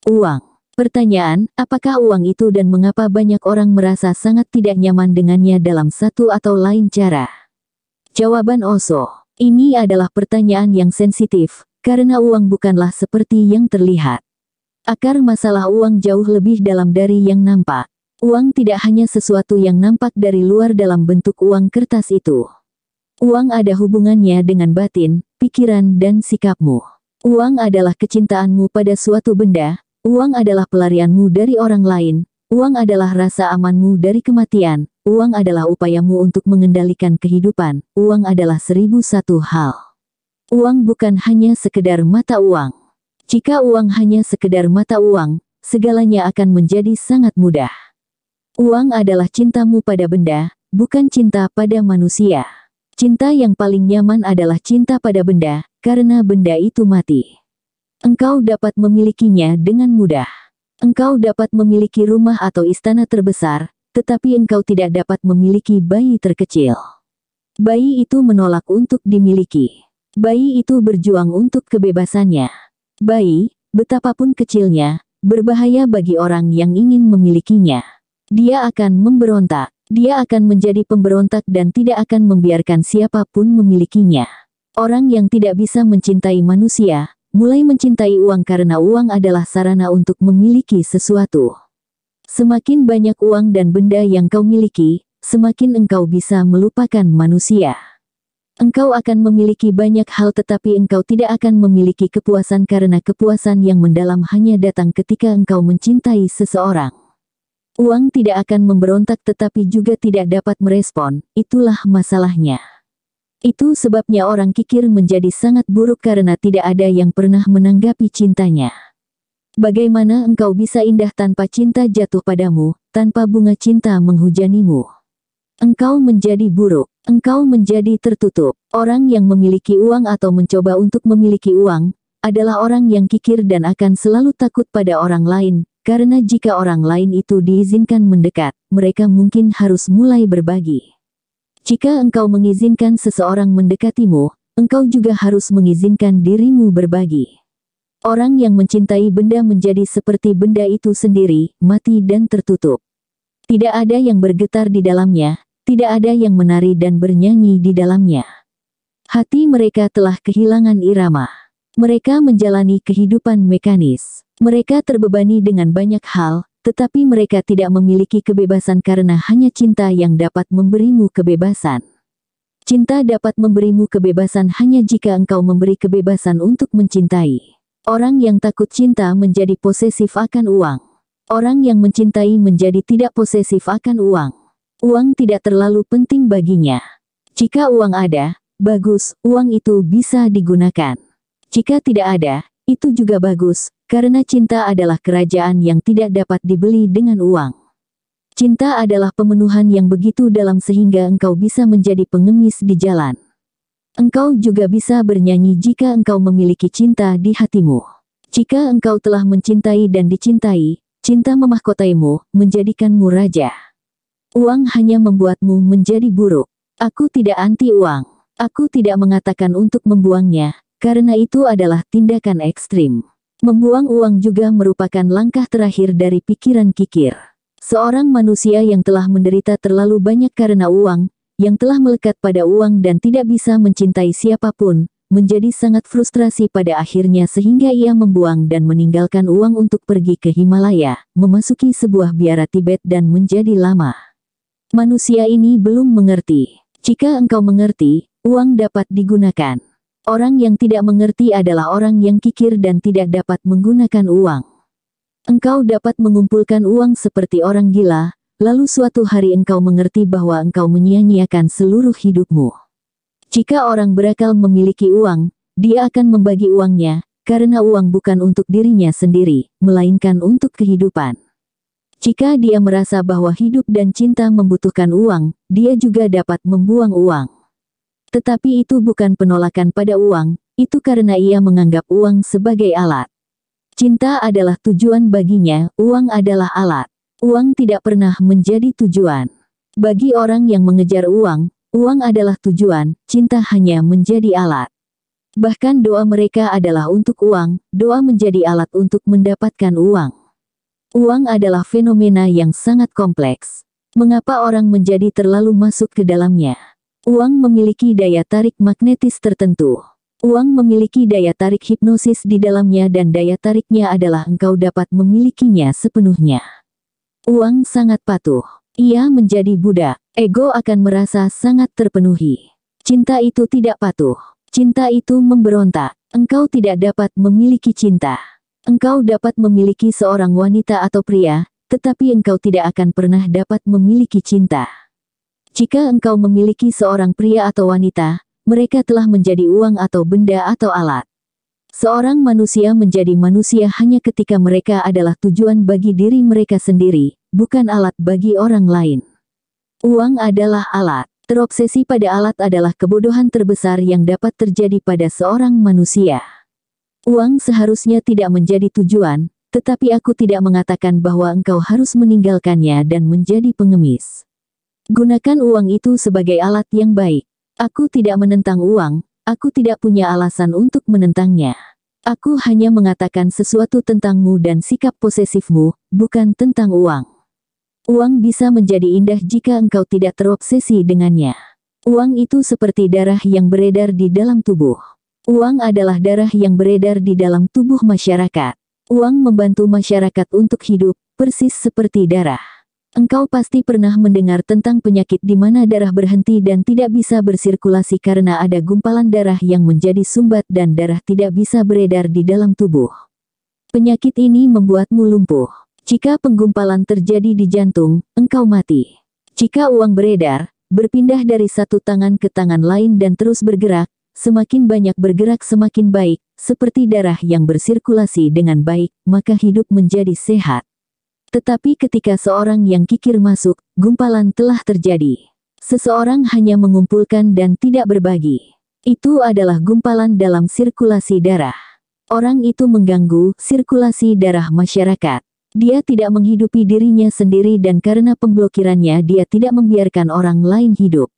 Uang. Pertanyaan, apakah uang itu dan mengapa banyak orang merasa sangat tidak nyaman dengannya dalam satu atau lain cara? Jawaban Osho. Ini adalah pertanyaan yang sensitif, karena uang bukanlah seperti yang terlihat. Akar masalah uang jauh lebih dalam dari yang nampak. Uang tidak hanya sesuatu yang nampak dari luar dalam bentuk uang kertas itu. Uang ada hubungannya dengan batin, pikiran dan sikapmu. Uang adalah kecintaanmu pada suatu benda. Uang adalah pelarianmu dari orang lain. Uang adalah rasa amanmu dari kematian. Uang adalah upayamu untuk mengendalikan kehidupan. Uang adalah 1001 hal. Uang bukan hanya sekedar mata uang. Jika uang hanya sekedar mata uang, segalanya akan menjadi sangat mudah. Uang adalah cintamu pada benda, bukan cinta pada manusia. Cinta yang paling nyaman adalah cinta pada benda, karena benda itu mati. Engkau dapat memilikinya dengan mudah. Engkau dapat memiliki rumah atau istana terbesar, tetapi engkau tidak dapat memiliki bayi terkecil. Bayi itu menolak untuk dimiliki. Bayi itu berjuang untuk kebebasannya. Bayi, betapapun kecilnya, berbahaya bagi orang yang ingin memilikinya. Dia akan memberontak. Dia akan menjadi pemberontak dan tidak akan membiarkan siapapun memilikinya. Orang yang tidak bisa mencintai manusia, mulai mencintai uang karena uang adalah sarana untuk memiliki sesuatu. Semakin banyak uang dan benda yang kau miliki, semakin engkau bisa melupakan manusia. Engkau akan memiliki banyak hal tetapi engkau tidak akan memiliki kepuasan karena kepuasan yang mendalam hanya datang ketika engkau mencintai seseorang. Uang tidak akan memberontak tetapi juga tidak dapat merespon, itulah masalahnya. Itu sebabnya orang kikir menjadi sangat buruk karena tidak ada yang pernah menanggapi cintanya. Bagaimana engkau bisa indah tanpa cinta jatuh padamu, tanpa bunga cinta menghujanimu? Engkau menjadi buruk, engkau menjadi tertutup. Orang yang memiliki uang atau mencoba untuk memiliki uang, adalah orang yang kikir dan akan selalu takut pada orang lain, karena jika orang lain itu diizinkan mendekat, mereka mungkin harus mulai berbagi. Jika engkau mengizinkan seseorang mendekatimu, engkau juga harus mengizinkan dirimu berbagi. Orang yang mencintai benda menjadi seperti benda itu sendiri, mati dan tertutup. Tidak ada yang bergetar di dalamnya, tidak ada yang menari dan bernyanyi di dalamnya. Hati mereka telah kehilangan irama. Mereka menjalani kehidupan mekanis. Mereka terbebani dengan banyak hal, tetapi mereka tidak memiliki kebebasan karena hanya cinta yang dapat memberimu kebebasan. Cinta dapat memberimu kebebasan hanya jika engkau memberi kebebasan untuk mencintai. Orang yang takut cinta menjadi posesif akan uang. Orang yang mencintai menjadi tidak posesif akan uang. Uang tidak terlalu penting baginya. Jika uang ada, bagus, uang itu bisa digunakan. Jika tidak ada, itu juga bagus, karena cinta adalah kerajaan yang tidak dapat dibeli dengan uang. Cinta adalah pemenuhan yang begitu dalam sehingga engkau bisa menjadi pengemis di jalan. Engkau juga bisa bernyanyi jika engkau memiliki cinta di hatimu. Jika engkau telah mencintai dan dicintai, cinta memahkotaimu, menjadikanmu raja. Uang hanya membuatmu menjadi buruk. Aku tidak anti uang. Aku tidak mengatakan untuk membuangnya, karena itu adalah tindakan ekstrim. Membuang uang juga merupakan langkah terakhir dari pikiran kikir. Seorang manusia yang telah menderita terlalu banyak karena uang, yang telah melekat pada uang dan tidak bisa mencintai siapapun, menjadi sangat frustrasi pada akhirnya sehingga ia membuang dan meninggalkan uang untuk pergi ke Himalaya, memasuki sebuah biara Tibet dan menjadi lama. Manusia ini belum mengerti. Jika engkau mengerti, uang dapat digunakan. Orang yang tidak mengerti adalah orang yang kikir dan tidak dapat menggunakan uang. Engkau dapat mengumpulkan uang seperti orang gila, lalu suatu hari engkau mengerti bahwa engkau menyia-nyiakan seluruh hidupmu. Jika orang berakal memiliki uang, dia akan membagi uangnya, karena uang bukan untuk dirinya sendiri, melainkan untuk kehidupan. Jika dia merasa bahwa hidup dan cinta membutuhkan uang, dia juga dapat membuang uang. Tetapi itu bukan penolakan pada uang, itu karena ia menganggap uang sebagai alat. Cinta adalah tujuan baginya, uang adalah alat. Uang tidak pernah menjadi tujuan. Bagi orang yang mengejar uang, uang adalah tujuan, cinta hanya menjadi alat. Bahkan doa mereka adalah untuk uang, doa menjadi alat untuk mendapatkan uang. Uang adalah fenomena yang sangat kompleks. Mengapa orang menjadi terlalu masuk ke dalamnya? Uang memiliki daya tarik magnetis tertentu. Uang memiliki daya tarik hipnosis di dalamnya dan daya tariknya adalah engkau dapat memilikinya sepenuhnya. Uang sangat patuh. Ia menjadi budak. Ego akan merasa sangat terpenuhi. Cinta itu tidak patuh. Cinta itu memberontak. Engkau tidak dapat memiliki cinta. Engkau dapat memiliki seorang wanita atau pria, tetapi engkau tidak akan pernah dapat memiliki cinta. Jika engkau memiliki seorang pria atau wanita, mereka telah menjadi uang atau benda atau alat. Seorang manusia menjadi manusia hanya ketika mereka adalah tujuan bagi diri mereka sendiri, bukan alat bagi orang lain. Uang adalah alat. Terobsesi pada alat adalah kebodohan terbesar yang dapat terjadi pada seorang manusia. Uang seharusnya tidak menjadi tujuan, tetapi aku tidak mengatakan bahwa engkau harus meninggalkannya dan menjadi pengemis. Gunakan uang itu sebagai alat yang baik. Aku tidak menentang uang, aku tidak punya alasan untuk menentangnya. Aku hanya mengatakan sesuatu tentangmu dan sikap posesifmu, bukan tentang uang. Uang bisa menjadi indah jika engkau tidak terobsesi dengannya. Uang itu seperti darah yang beredar di dalam tubuh. Uang adalah darah yang beredar di dalam tubuh masyarakat. Uang membantu masyarakat untuk hidup, persis seperti darah. Engkau pasti pernah mendengar tentang penyakit di mana darah berhenti dan tidak bisa bersirkulasi karena ada gumpalan darah yang menjadi sumbat dan darah tidak bisa beredar di dalam tubuh. Penyakit ini membuatmu lumpuh. Jika penggumpalan terjadi di jantung, engkau mati. Jika uang beredar, berpindah dari satu tangan ke tangan lain dan terus bergerak, semakin banyak bergerak semakin baik, seperti darah yang bersirkulasi dengan baik, maka hidup menjadi sehat. Tetapi ketika seorang yang kikir masuk, gumpalan telah terjadi. Seseorang hanya mengumpulkan dan tidak berbagi. Itu adalah gumpalan dalam sirkulasi darah. Orang itu mengganggu sirkulasi darah masyarakat. Dia tidak menghidupi dirinya sendiri dan karena pemblokirannya dia tidak membiarkan orang lain hidup.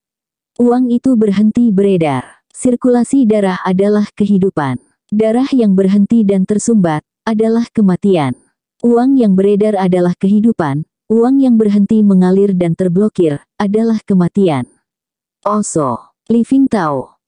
Uang itu berhenti beredar. Sirkulasi darah adalah kehidupan. Darah yang berhenti dan tersumbat adalah kematian. Uang yang beredar adalah kehidupan. Uang yang berhenti mengalir dan terblokir adalah kematian. Osho, Living Tao.